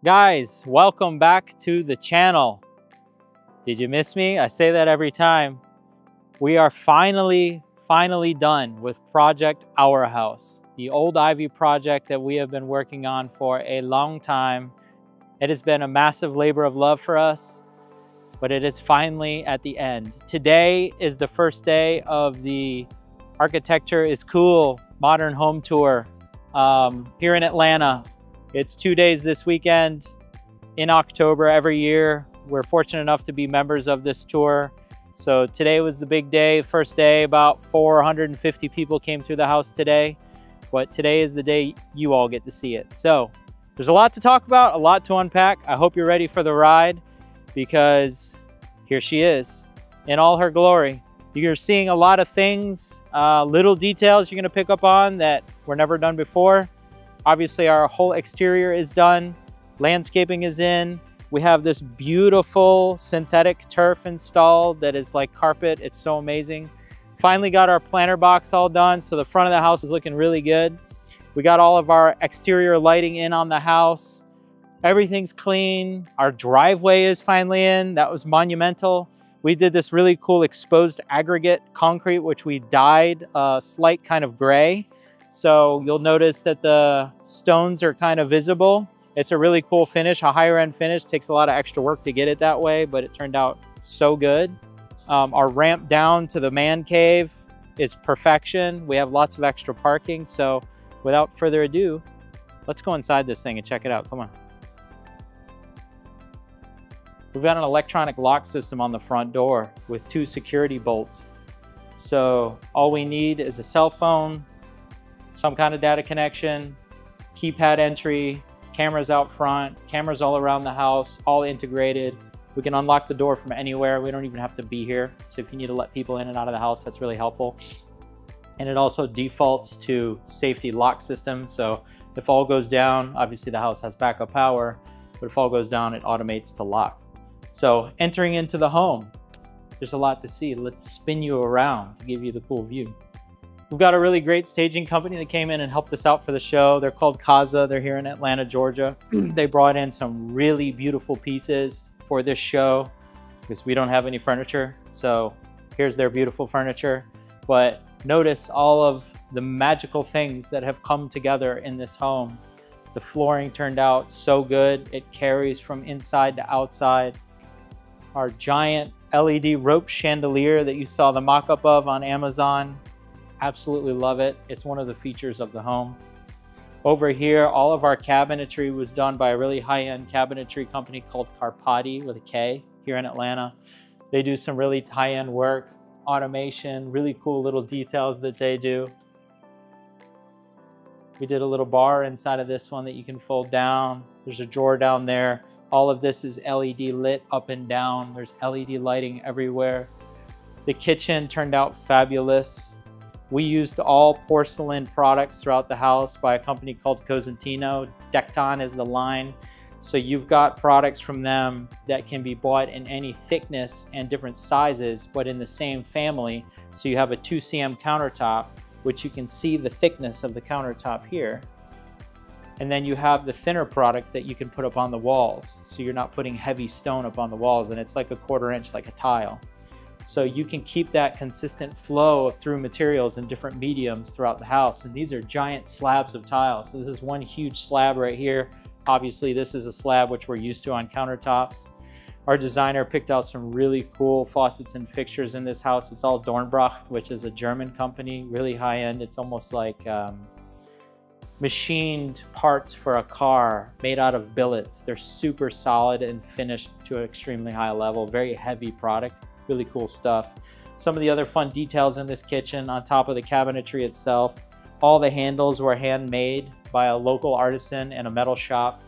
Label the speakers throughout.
Speaker 1: Guys, welcome back to the channel. Did you miss me? I say that every time. We are finally done with Project Our House, the old Ivy project that we have been working on for a long time. It has been a massive labor of love for us, but it is finally at the end. Today is the first day of the Architecture is Cool Modern Home Tour here in Atlanta. It's 2 days this weekend in October every year. We're fortunate enough to be members of this tour. So today was the big day, first day. About 450 people came through the house today, but today is the day you all get to see it. So there's a lot to talk about, a lot to unpack. I hope you're ready for the ride, because here she is in all her glory. You're seeing a lot of things, little details you're gonna pick up on that were never done before. Obviously, our whole exterior is done. Landscaping is in. We have this beautiful synthetic turf installed that is like carpet. It's so amazing. Finally got our planter box all done, so the front of the house is looking really good. We got all of our exterior lighting in on the house. Everything's clean. Our driveway is finally in. That was monumental. We did this really cool exposed aggregate concrete, which we dyed a slight kind of gray. So you'll notice that the stones are kind of visible. It's a really cool finish, a higher end finish. Takes a lot of extra work to get it that way, but it turned out so good. Our ramp down to the man cave is perfection. We have lots of extra parking. So without further ado, let's go inside this thing and check it out. Come on. We've got an electronic lock system on the front door with 2 security bolts. So all we need is a cell phone, some kind of data connection, keypad entry, cameras out front, cameras all around the house, all integrated. We can unlock the door from anywhere. We don't even have to be here. So if you need to let people in and out of the house, that's really helpful. And it also defaults to safety lock system. So if all goes down, obviously the house has backup power, but if all goes down, it automates to lock. So entering into the home, there's a lot to see. Let's spin you around to give you the cool view. We've got a really great staging company that came in and helped us out for the show. They're called Kaza. They're here in Atlanta, Georgia. They brought in some really beautiful pieces for this show because we don't have any furniture. So here's their beautiful furniture. But notice all of the magical things that have come together in this home. The flooring turned out so good. It carries from inside to outside. Our giant LED rope chandelier that you saw the mock-up of on Amazon. Absolutely love it. It's one of the features of the home. Over here, all of our cabinetry was done by a really high-end cabinetry company called Carpati with a K here in Atlanta. They do some really high-end work, automation, really cool little details that they do. We did a little bar inside of this one that you can fold down. There's a drawer down there. All of this is LED lit up and down. There's LED lighting everywhere. The kitchen turned out fabulous. We used all porcelain products throughout the house by a company called Cosentino. Decton is the line. So you've got products from them that can be bought in any thickness and different sizes, but in the same family. So you have a 2 cm countertop, which you can see the thickness of the countertop here. And then you have the thinner product that you can put up on the walls. So you're not putting heavy stone up on the walls, and it's like a 1/4 inch, like a tile. So you can keep that consistent flow through materials in different mediums throughout the house. And these are giant slabs of tiles. So this is one huge slab right here. Obviously, this is a slab which we're used to on countertops. Our designer picked out some really cool faucets and fixtures in this house. It's all Dornbracht, which is a German company, really high end. It's almost like machined parts for a car made out of billets. They're super solid and finished to an extremely high level. Very heavy product. Really cool stuff. Some of the other fun details in this kitchen, on top of the cabinetry itself, all the handles were handmade by a local artisan in a metal shop.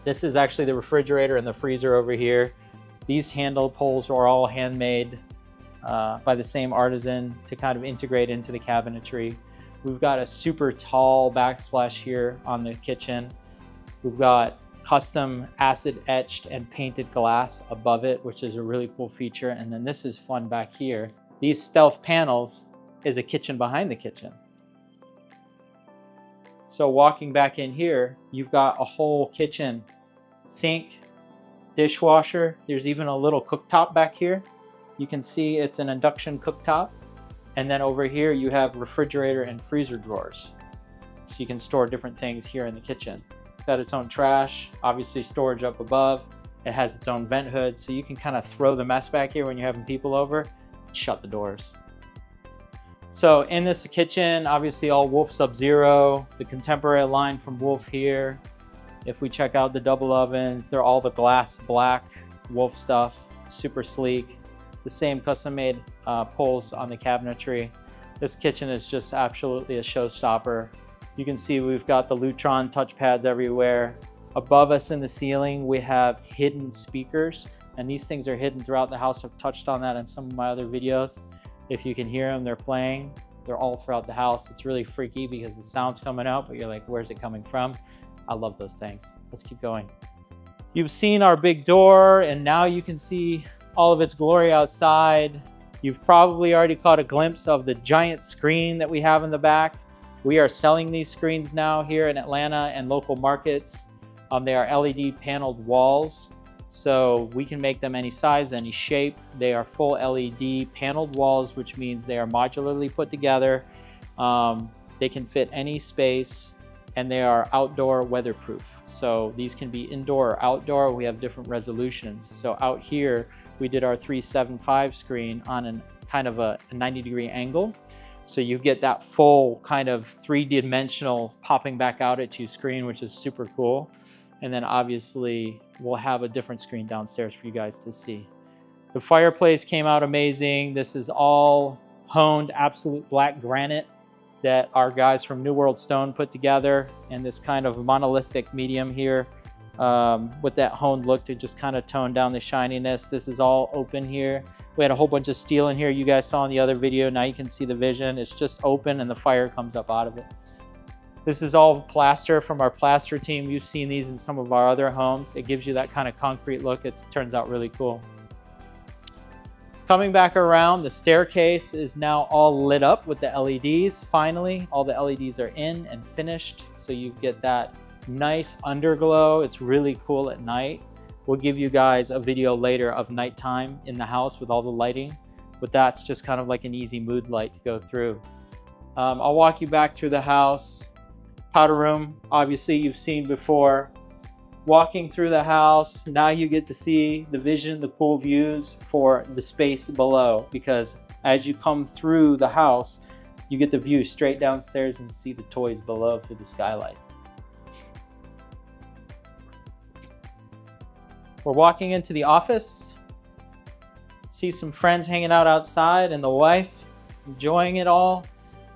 Speaker 1: This is actually the refrigerator and the freezer over here. These handle poles are all handmade by the same artisan to kind of integrate into the cabinetry. We've got a super tall backsplash here on the kitchen. We've got custom acid etched and painted glass above it, which is a really cool feature. And then this is fun back here. These stealth panels is a kitchen behind the kitchen. So walking back in here, you've got a whole kitchen sink, dishwasher. There's even a little cooktop back here. You can see it's an induction cooktop. And then over here you have refrigerator and freezer drawers. So you can store different things here in the kitchen. It's got its own trash, obviously storage up above. It has its own vent hood, so you can kind of throw the mess back here when you're having people over, shut the doors. So in this kitchen, obviously all Wolf Sub-Zero, the contemporary line from Wolf here. If we check out the double ovens, they're all the glass black Wolf stuff, super sleek. The same custom made pulls on the cabinetry. This kitchen is just absolutely a showstopper. You can see we've got the Lutron touchpads everywhere. Above us in the ceiling, we have hidden speakers, and these things are hidden throughout the house. I've touched on that in some of my other videos. If you can hear them, they're playing. They're all throughout the house. It's really freaky because the sound's coming out, but you're like, where's it coming from? I love those things. Let's keep going. You've seen our big door, and now you can see all of its glory outside. You've probably already caught a glimpse of the giant screen that we have in the back. We are selling these screens now here in Atlanta and local markets. They are LED paneled walls, so we can make them any size, any shape. They are full LED paneled walls, which means they are modularly put together. They can fit any space, and they are outdoor weatherproof. So these can be indoor or outdoor. We have different resolutions. So out here, we did our 375 screen on an kind of a 90-degree angle. So you get that full kind of three-dimensional popping back out at you screen, which is super cool. And then obviously we'll have a different screen downstairs for you guys to see. The fireplace came out amazing. This is all honed absolute black granite that our guys from New World Stone put together, and this kind of monolithic medium here with that honed look to just kind of tone down the shininess. This is all open here. We had a whole bunch of steel in here you guys saw in the other video. Now you can see the vision. It's just open and the fire comes up out of it. This is all plaster from our plaster team. You've seen these in some of our other homes. It gives you that kind of concrete look. It turns out really cool. Coming back around, the staircase is now all lit up with the LEDs. Finally, all the LEDs are in and finished. So you get that nice underglow. It's really cool at night. We'll give you guys a video later of nighttime in the house with all the lighting, but that's just kind of like an easy mood light to go through. I'll walk you back through the house. Powder room, obviously you've seen before. Walking through the house, now you get to see the vision, the cool views for the space below, because as you come through the house, you get the view straight downstairs and you see the toys below through the skylight. We're walking into the office. See some friends hanging out outside and the wife enjoying it all.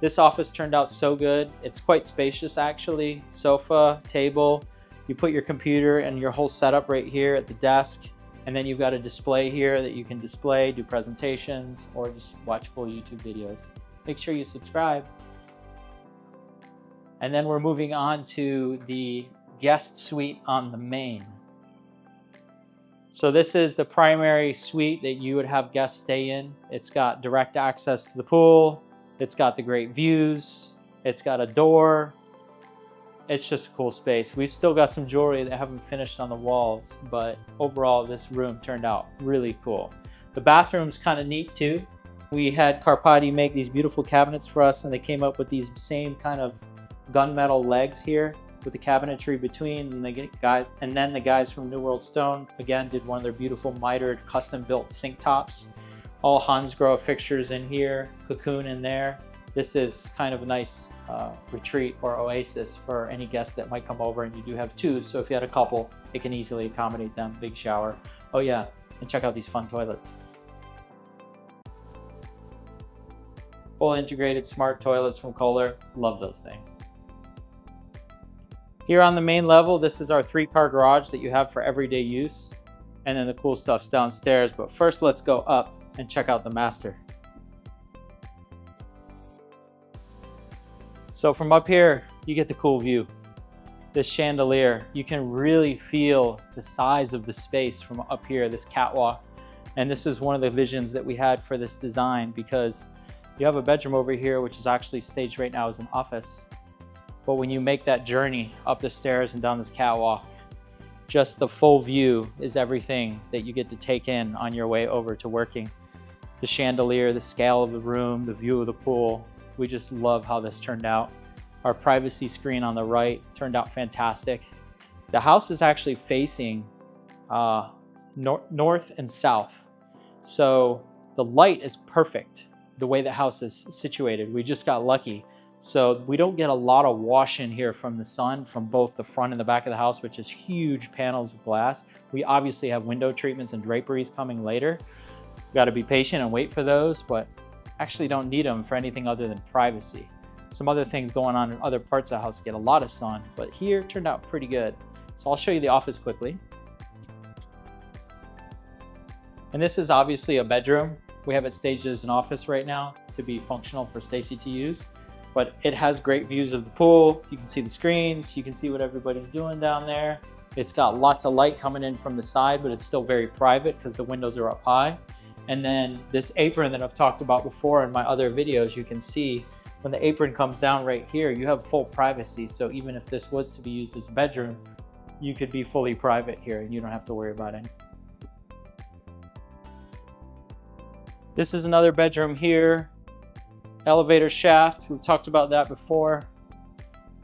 Speaker 1: This office turned out so good. It's quite spacious actually. Sofa, table. You put your computer and your whole setup right here at the desk. And then you've got a display here that you can display, do presentations, or just watch full YouTube videos. Make sure you subscribe. And then we're moving on to the guest suite on the main. So this is the primary suite that you would have guests stay in. It's got direct access to the pool. It's got the great views. It's got a door. It's just a cool space. We've still got some jewelry that haven't finished on the walls, but overall this room turned out really cool. The bathroom's kind of neat too. We had Carpati make these beautiful cabinets for us, and they came up with these same kind of gunmetal legs here with the cabinetry between, and then the guys from New World Stone again did one of their beautiful mitered custom built sink tops. All Hansgrohe fixtures in here, cocoon in there. This is kind of a nice retreat or oasis for any guests that might come over, and you do have two, so if you had a couple, it can easily accommodate them. Big shower. Oh yeah, and check out these fun toilets. Full integrated smart toilets from Kohler. Love those things. Here on the main level, this is our 3-car garage that you have for everyday use. And then the cool stuff's downstairs. But first, let's go up and check out the master. So from up here, you get the cool view. This chandelier, you can really feel the size of the space from up here, this catwalk. And this is one of the visions that we had for this design, because you have a bedroom over here, which is actually staged right now as an office. But when you make that journey up the stairs and down this catwalk, just the full view is everything that you get to take in on your way over to working. The chandelier, the scale of the room, the view of the pool. We just love how this turned out. Our privacy screen on the right turned out fantastic. The house is actually facing north and south. So the light is perfect the way the house is situated. We just got lucky. So we don't get a lot of wash in here from the sun from both the front and the back of the house, which is huge panels of glass. We obviously have window treatments and draperies coming later. Got to be patient and wait for those, but actually don't need them for anything other than privacy. Some other things going on in other parts of the house get a lot of sun, but here it turned out pretty good. So I'll show you the office quickly. And this is obviously a bedroom. We have it staged as an office right now to be functional for Stacy to use, but it has great views of the pool. You can see the screens, you can see what everybody's doing down there. It's got lots of light coming in from the side, but it's still very private because the windows are up high. And then this apron that I've talked about before in my other videos, you can see when the apron comes down right here, you have full privacy. So even if this was to be used as a bedroom, you could be fully private here and you don't have to worry about anything. This is another bedroom here. Elevator shaft, we've talked about that before.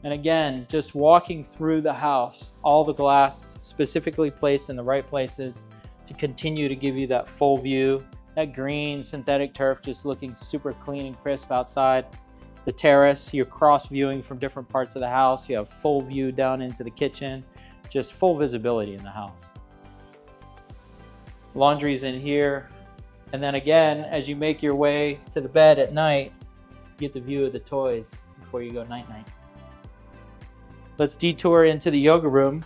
Speaker 1: And again, just walking through the house, all the glass specifically placed in the right places to continue to give you that full view. That green synthetic turf just looking super clean and crisp outside. The terrace, you're cross viewing from different parts of the house. You have full view down into the kitchen, just full visibility in the house. Laundry's in here. And then again, as you make your way to the bed at night, you get the view of the toys before you go night-night. Let's detour into the yoga room.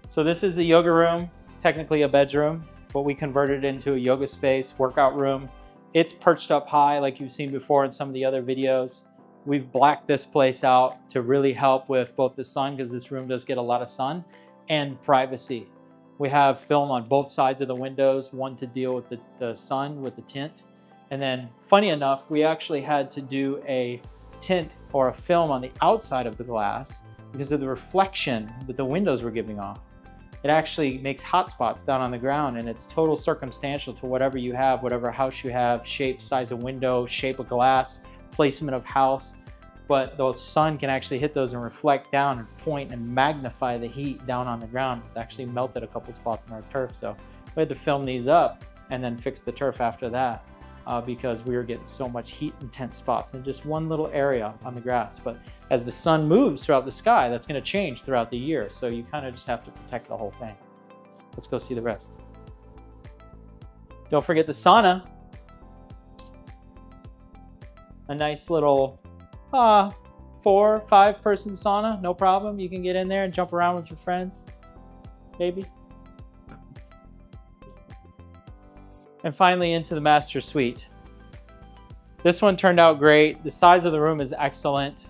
Speaker 1: So this is the yoga room, technically a bedroom, but we converted it into a yoga space, workout room. It's perched up high like you've seen before in some of the other videos. We've blacked this place out to really help with both the sun, because this room does get a lot of sun, and privacy. We have film on both sides of the windows, one to deal with the sun with the tint. And then funny enough, we actually had to do a tint or a film on the outside of the glass because of the reflection that the windows were giving off. It actually makes hot spots down on the ground, and it's total circumstantial to whatever you have, whatever house you have, shape, size of window, shape of glass, placement of house. But the sun can actually hit those and reflect down and point and magnify the heat down on the ground. It's actually melted a couple spots in our turf. So we had to film these up and then fix the turf after that because we were getting so much heat intense spots in just one little area on the grass. But as the sun moves throughout the sky, that's going to change throughout the year. So you kind of just have to protect the whole thing. Let's go see the rest. Don't forget the sauna. A nice little 4 or 5 person sauna, no problem. You can get in there and jump around with your friends, maybe. And finally into the master suite. This one turned out great. The size of the room is excellent.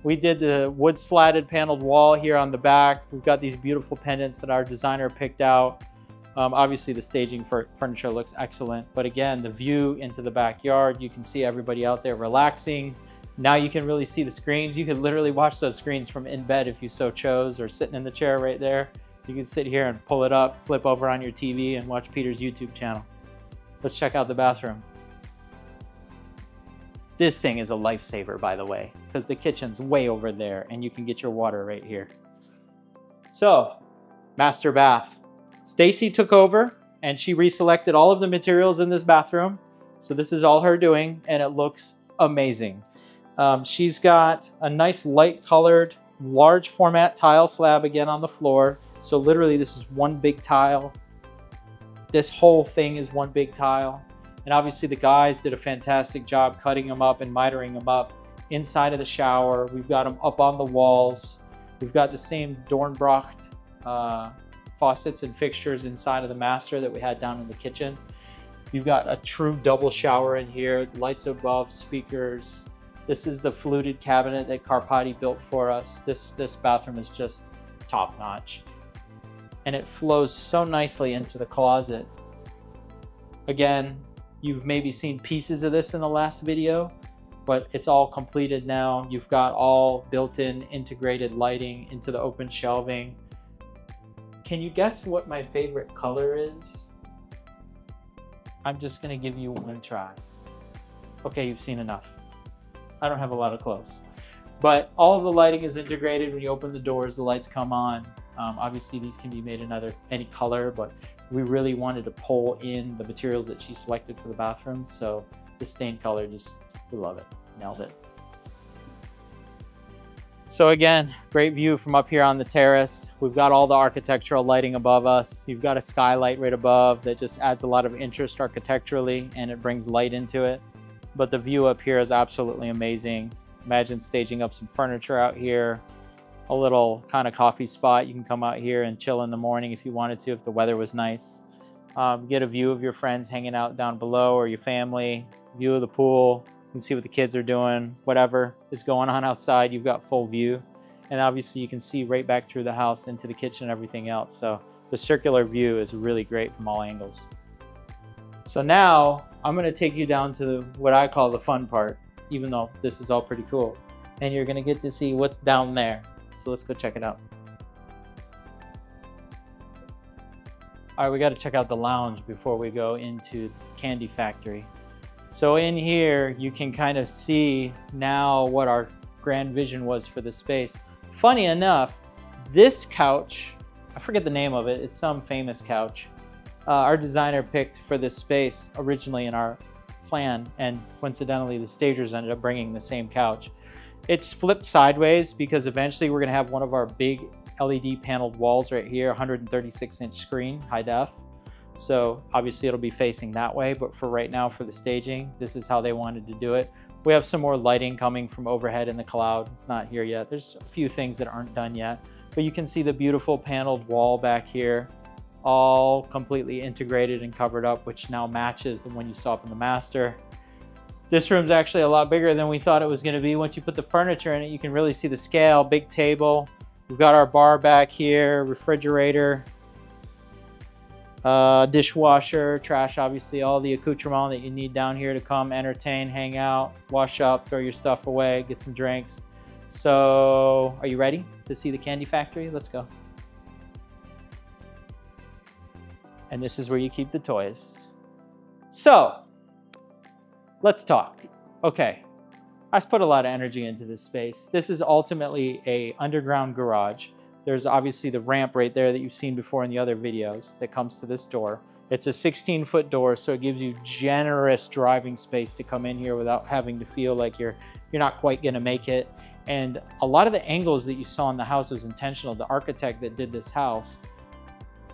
Speaker 1: We did the wood slatted paneled wall here on the back. We've got these beautiful pendants that our designer picked out. Obviously the staging for furniture looks excellent, but again, the view into the backyard, you can see everybody out there relaxing. Now you can really see the screens. You could literally watch those screens from in bed if you so chose, or sitting in the chair right there. You can sit here and pull it up, flip over on your TV and watch Peter's YouTube channel. Let's check out the bathroom. This thing is a lifesaver, by the way, because the kitchen's way over there and you can get your water right here. So, master bath. Stacy took over and she reselected all of the materials in this bathroom. So this is all her doing and it looks amazing. She's got a nice light colored, large format tile slab again on the floor. So literally this is one big tile. This whole thing is one big tile. And obviously the guys did a fantastic job cutting them up and mitering them up inside of the shower. We've got them up on the walls. We've got the same Dornbracht faucets and fixtures inside of the master that we had down in the kitchen. You've got a true double shower in here, lights above, speakers. This is the fluted cabinet that Carpati built for us. This bathroom is just top notch. And it flows so nicely into the closet. Again, you've maybe seen pieces of this in the last video, but it's all completed now. You've got all built-in integrated lighting into the open shelving. Can you guess what my favorite color is? I'm just gonna give you one try. Okay, you've seen enough. I don't have a lot of clothes. But all of the lighting is integrated. When you open the doors, the lights come on. Obviously these can be made in any color, but we really wanted to pull in the materials that she selected for the bathroom. So the stained color, we love it, nailed it. So again, great view from up here on the terrace. We've got all the architectural lighting above us. You've got a skylight right above that just adds a lot of interest architecturally, and it brings light into it. But the view up here is absolutely amazing. Imagine staging up some furniture out here, a little kind of coffee spot. You can come out here and chill in the morning if you wanted to, if the weather was nice. Get a view of your friends hanging out down below, or your family, view of the pool. You can see what the kids are doing, whatever is going on outside, you've got full view. And obviously you can see right back through the house into the kitchen and everything else. So the circular view is really great from all angles. So now I'm gonna take you down to what I call the fun part, even though this is all pretty cool. And you're gonna get to see what's down there. So let's go check it out. All right, we gotta check out the lounge before we go into the candy factory. So in here, you can kind of see now what our grand vision was for the space. Funny enough, this couch, I forget the name of it, it's some famous couch, our designer picked for this space originally in our plan, and coincidentally the stagers ended up bringing the same couch. It's flipped sideways because eventually we're gonna have one of our big LED paneled walls right here, 136-inch screen, high def. So obviously it'll be facing that way, but for right now, for the staging, this is how they wanted to do it. We have some more lighting coming from overhead in the cloud. It's not here yet. There's a few things that aren't done yet, but you can see the beautiful paneled wall back here, all completely integrated and covered up, which now matches the one you saw up in the master. This room's actually a lot bigger than we thought it was gonna be. Once you put the furniture in it, you can really see the scale, big table. We've got our bar back here, refrigerator, dishwasher, trash, obviously, all the accoutrement that you need down here to come entertain, hang out, wash up, throw your stuff away, get some drinks. So are you ready to see the candy factory? Let's go. And this is where you keep the toys. So let's talk. Okay, I put a lot of energy into this space. This is ultimately an underground garage. There's obviously the ramp right there that you've seen before in the other videos that comes to this door. It's a 16-foot door, so it gives you generous driving space to come in here without having to feel like you're not quite gonna make it. And a lot of the angles that you saw in the house was intentional. The architect that did this house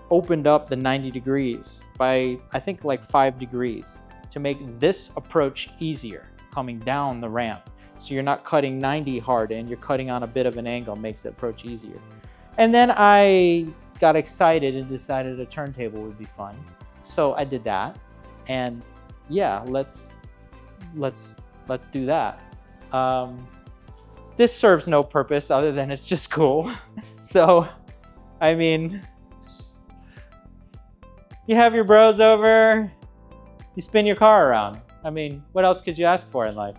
Speaker 1: opened up the 90 degrees by, I think, like 5 degrees to make this approach easier coming down the ramp. So you're not cutting 90 hard and you're cutting on a bit of an angle, makes the approach easier. And then I got excited and decided a turntable would be fun. So I did that, and yeah, let's do that. This serves no purpose other than it's just cool. So, I mean, you have your bros over, you spin your car around. I mean, what else could you ask for in life?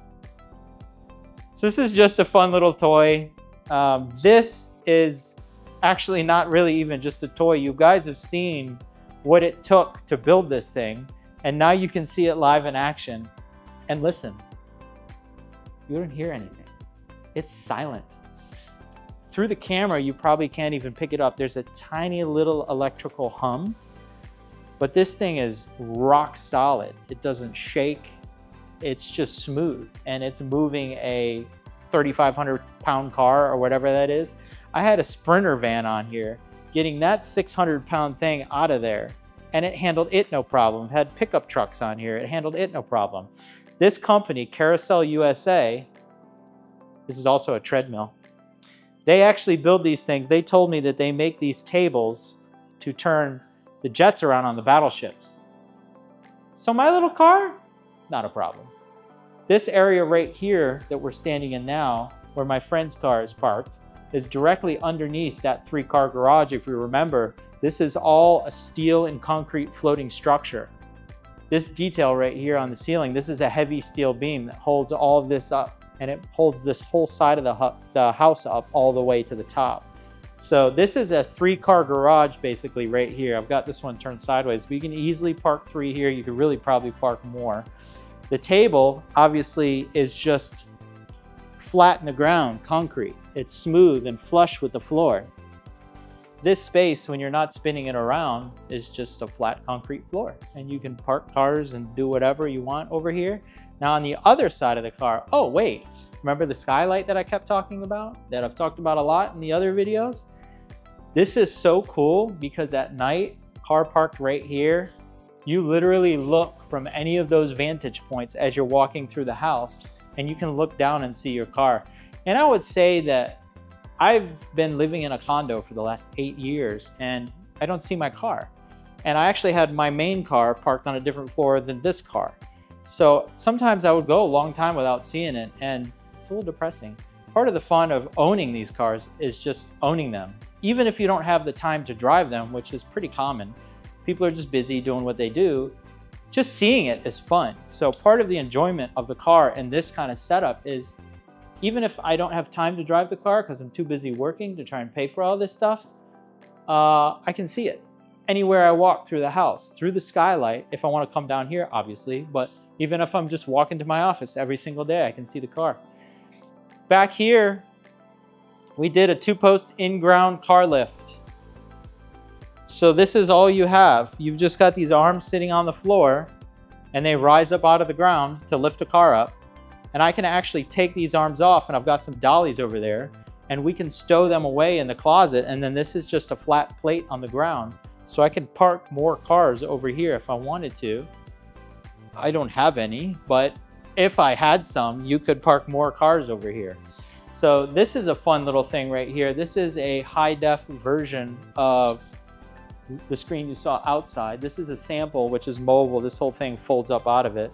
Speaker 1: So this is just a fun little toy. This is actually not really even just a toy. You guys have seen what it took to build this thing, and now you can see it live in action. And listen, you don't hear anything. It's silent. Through the camera, you probably can't even pick it up. There's a tiny little electrical hum, but this thing is rock solid. It doesn't shake. It's just smooth, and it's moving a 3,500-pound car or whatever that is. I had a Sprinter van on here, getting that 600-pound thing out of there, and it handled it no problem. It had pickup trucks on here. It handled it no problem. This company, Carousel USA, this is also a treadmill. They actually build these things. They told me that they make these tables to turn the jets around on the battleships. So my little car, not a problem. This area right here that we're standing in now, where my friend's car is parked, is directly underneath that 3-car garage. If you remember, this is all a steel and concrete floating structure. This detail right here on the ceiling, this is a heavy steel beam that holds all of this up, and it holds this whole side of the house up all the way to the top. So this is a 3-car garage basically right here. I've got this one turned sideways. We can easily park 3 here. You could really probably park more. The table obviously is just flat in the ground, concrete. It's smooth and flush with the floor. This space, when you're not spinning it around, is just a flat concrete floor. And you can park cars and do whatever you want over here. Now on the other side of the car, oh wait, remember the skylight that I kept talking about, that I've talked about a lot in the other videos? This is so cool because at night, car parked right here, you literally look from any of those vantage points as you're walking through the house, and you can look down and see your car. And I would say that I've been living in a condo for the last 8 years and I don't see my car. And I actually had my main car parked on a different floor than this car. So sometimes I would go a long time without seeing it, and it's a little depressing. Part of the fun of owning these cars is just owning them. Even if you don't have the time to drive them, which is pretty common, people are just busy doing what they do, just seeing it is fun. So part of the enjoyment of the car in this kind of setup is, even if I don't have time to drive the car because I'm too busy working to try and pay for all this stuff, I can see it anywhere I walk through the house, through the skylight, if I want to come down here, obviously, but even if I'm just walking to my office every single day, I can see the car. Back here, we did a 2-post in-ground car lift. So this is all you have. You've just got these arms sitting on the floor and they rise up out of the ground to lift a car up. And I can actually take these arms off, and I've got some dollies over there, and we can stow them away in the closet. And then this is just a flat plate on the ground. So I can park more cars over here if I wanted to. I don't have any, but if I had some, you could park more cars over here. So this is a fun little thing right here. This is a high-def version of the screen you saw outside. This is a sample, which is mobile. This whole thing folds up out of it.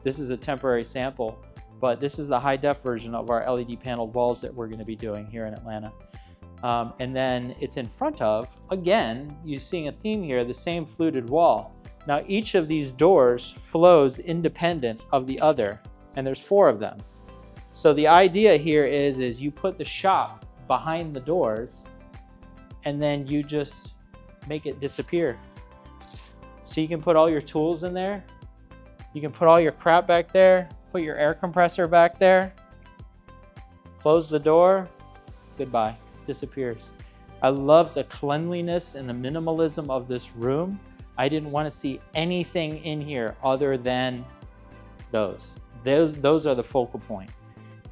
Speaker 1: This is a temporary sample, but this is the high-def version of our LED paneled walls that we're going to be doing here in Atlanta. And then it's in front of, again, you're seeing a theme here, the same fluted wall. Now each of these doors flows independent of the other, and there's 4 of them. So the idea here is you put the shop behind the doors, and then you just make it disappear. So you can put all your tools in there. You can put all your crap back there, put your air compressor back there, close the door, goodbye, disappears. I love the cleanliness and the minimalism of this room. I didn't want to see anything in here other than those. Those are the focal point.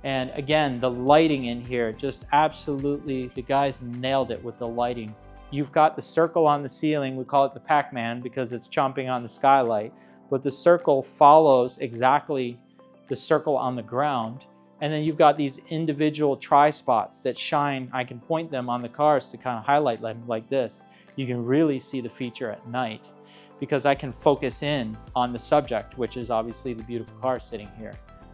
Speaker 1: And again, the lighting in here, just absolutely, the guys nailed it with the lighting. You've got the circle on the ceiling. We call it the Pac-Man because it's chomping on the skylight. But the circle follows exactly the circle on the ground. And then you've got these individual tri-spots that shine. I can point them on the cars to kind of highlight them like this. You can really see the feature at night because I can focus in on the subject, which is obviously the beautiful car sitting here.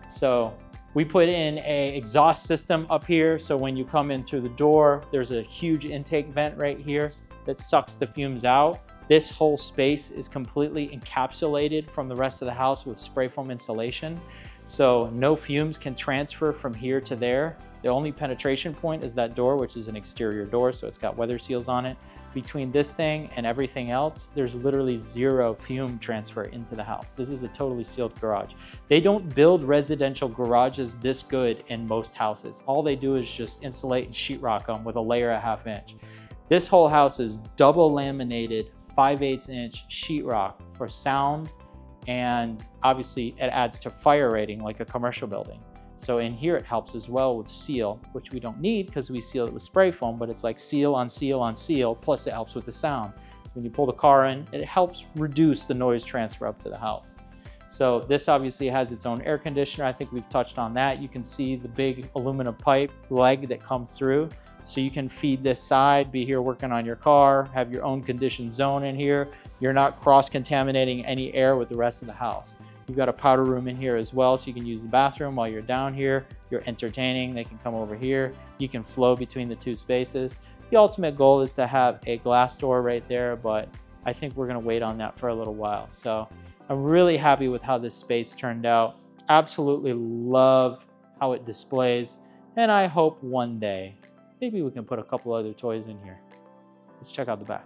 Speaker 1: So we put in an exhaust system up here. So when you come in through the door, there's a huge intake vent right here that sucks the fumes out. This whole space is completely encapsulated from the rest of the house with spray foam insulation. So no fumes can transfer from here to there. The only penetration point is that door, which is an exterior door, so it's got weather seals on it. Between this thing and everything else, there's literally 0 fume transfer into the house. This is a totally sealed garage. They don't build residential garages this good in most houses. All they do is just insulate and sheetrock them with a layer 1/2 inch. This whole house is double laminated 5/8 inch sheetrock for sound, and obviously it adds to fire rating like a commercial building. So in here it helps as well with seal, which we don't need because we seal it with spray foam, but it's like seal on seal on seal, plus it helps with the sound. When you pull the car in, it helps reduce the noise transfer up to the house. So this obviously has its own air conditioner. I think we've touched on that. You can see the big aluminum pipe leg that comes through. So you can feed this side, be here working on your car, have your own conditioned zone in here. You're not cross-contaminating any air with the rest of the house. You've got a powder room in here as well, so you can use the bathroom while you're down here. You're entertaining, they can come over here. You can flow between the 2 spaces. The ultimate goal is to have a glass door right there, but I think we're gonna wait on that for a little while. So I'm really happy with how this space turned out. Absolutely love how it displays, and I hope one day Maybe we can put a couple other toys in here. Let's check out the back.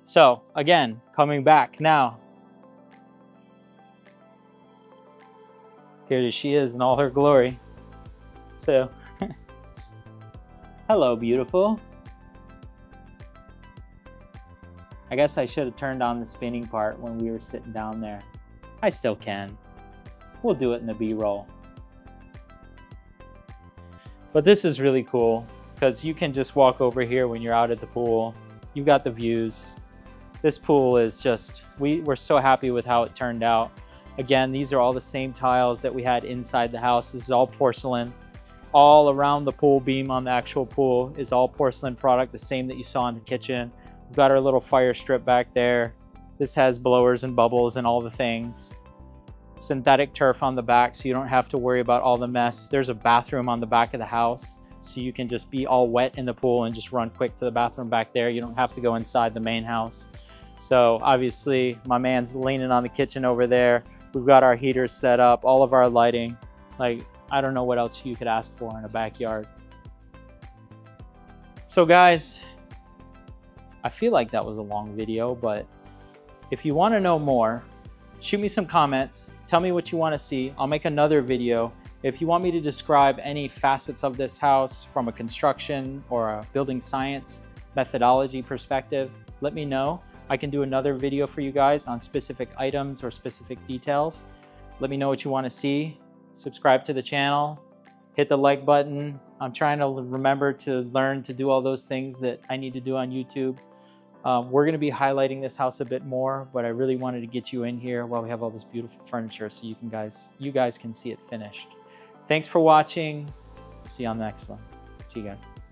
Speaker 1: So again, coming back now. Here she is in all her glory. So, hello, beautiful. I guess I should have turned on the spinning part when we were sitting down there. I still can. We'll do it in the B-roll. But this is really cool because you can just walk over here when you're out at the pool. You've got the views. This pool is just, we're so happy with how it turned out. Again, these are all the same tiles that we had inside the house. This is all porcelain. All around the pool beam on the actual pool is all porcelain product, the same that you saw in the kitchen. We've got our little fire strip back there. This has blowers and bubbles and all the things. Synthetic turf on the back so you don't have to worry about all the mess. There's a bathroom on the back of the house so you can just be all wet in the pool and just run quick to the bathroom back there. You don't have to go inside the main house. So obviously my man's leaning on the kitchen over there. We've got our heaters set up, all of our lighting. Like, I don't know what else you could ask for in a backyard. So guys, I feel like that was a long video, but if you want to know more, shoot me some comments. Tell me what you want to see. I'll make another video. If you want me to describe any facets of this house from a construction or a building science methodology perspective, let me know. I can do another video for you guys on specific items or specific details. Let me know what you want to see. Subscribe to the channel. Hit the like button. I'm trying to remember to learn to do all those things that I need to do on YouTube. We're going to be highlighting this house a bit more, but I really wanted to get you in here while we have all this beautiful furniture so you guys can see it finished. Thanks for watching. See you on the next one. See you guys.